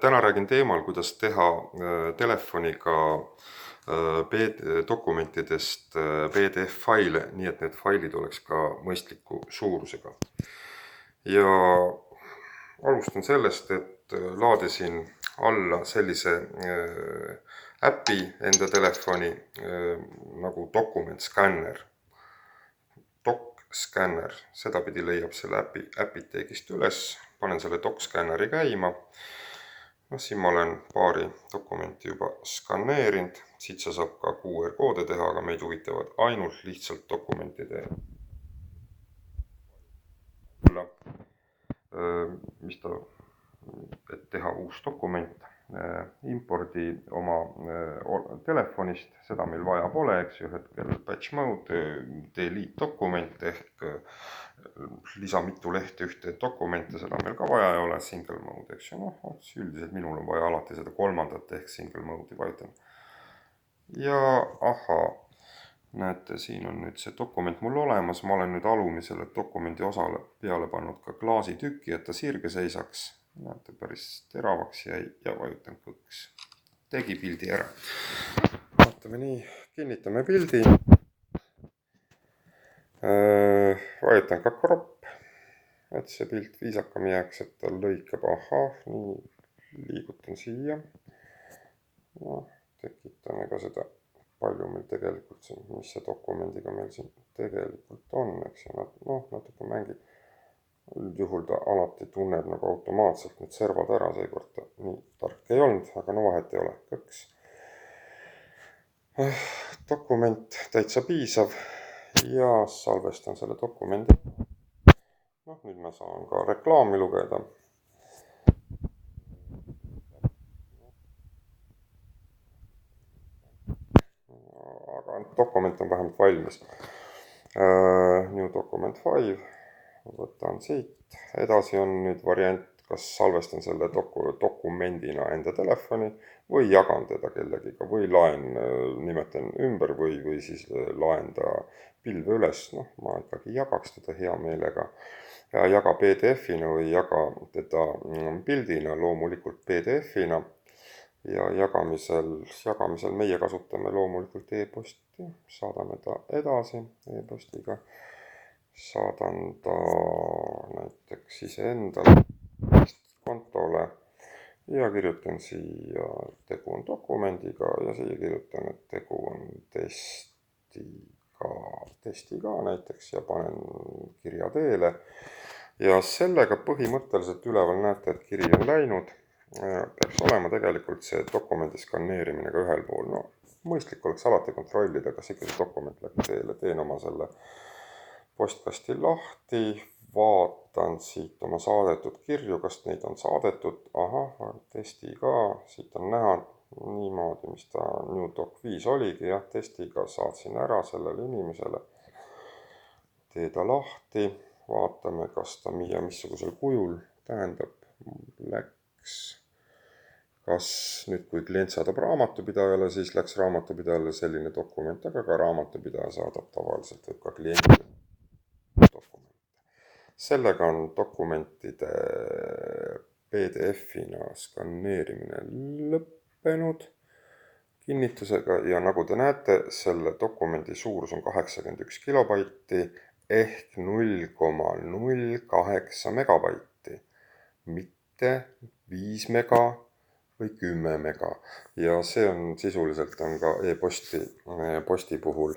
Täna räägin teemal, kuidas teha telefoniga dokumentidest PDF-faile, nii et need failid oleks ka mõistliku suurusega. Ja alustan sellest, et laadisin alla sellise äpi enda telefoni nagu Document Scanner. DocScanner, sedapidi leiab selle äpitegist üles, panen selle DocScanneri käima. Siin ma olen paari dokumenti juba skanneerinud, siit sa saab ka QR-koode teha, aga meid huvitavad ainult lihtsalt dokumentide et teha uus dokument, impordi oma telefonist, seda meil vaja pole, eks ju, hetkel batch mode, delete dokument ehk lisa mitu lehte ühte dokumente, seda meil ka vaja ei ole, single mode, eks ju, üldiselt minul on vaja alati seda kolmandat ehk single mode'i vajutan. Ja näete, siin on nüüd see dokument mul olemas, ma olen nüüd alumisele dokumendi osale peale pannud ka klaasitüki, et ta sirge seisaks. Näete, päris teravaks jäi ja vajutan kõks. Tegi pildi ära. Vaatame nii, kinnitame pildi. Vajutan ka crop, et see pilt viisakam jääks, et ta lõikab. Nii, liigutan siia. Tekitame ka seda, palju meil tegelikult siin, mis see dokumendiga meil siin tegelikult on, eks ju, natuke mängib. Üldjuhul ta alati tunneb nagu automaatselt need servad ära, seekord ta nii tark ei olnud, aga vahet ei ole, kõks. Dokument täitsa piisav ja salvestan selle dokumendi. Nüüd ma saan ka reklaami lugeda. Aga dokument on vähemalt valmis. New document 5. Võtan siit. Edasi on nüüd variant, kas salvestan selle dokumendina enda telefoni või jagan teda kellegiga või nimetan ümber või siis laen ta pilve üles. Ma ikkagi jagaks teda hea meelega. Jaga PDF-ina või jaga teda pildina, loomulikult PDF-ina. Ja jagamisel meie kasutame loomulikult e-posti. Saadame ta edasi e-postiga. Saadan ta näiteks iseendale kontole ja kirjutan siia, tegu on dokumendiga ja siia kirjutan, et tegu on testiga näiteks ja panen kirja teele. Ja sellega põhimõtteliselt üleval näete, et kiri on läinud. Peaks olema tegelikult see dokumendi skanneerimine ka ühel pool. Mõistlik oleks alati kontrollida, kas ikka see dokument läbi teele. Teen oma selle postkasti lahti, vaatan siit oma saadetud kirju, kas neid on saadetud. Testiga, siit on näha niimoodi, mis ta New Doc 5 oligi. Jah, testiga saatsin ära sellele inimesele. Tee ta lahti, vaatame, kas ta missugusel kujul tähendab läks. Kas nüüd, kui klient saadab raamatupidajale, siis läks raamatupidajale selline dokument, aga ka raamatupidaja saadab tavaliselt võib ka kliendile dokumente. Sellega on dokumentide PDF-ina skanneerimine lõppenud kinnitusega ja nagu te näete, selle dokumendi suurus on 81 kilobaiti ehk 0,08 megabaiti, mitte 5 mega või 10 mega. Ja see on sisuliselt ka e-posti puhul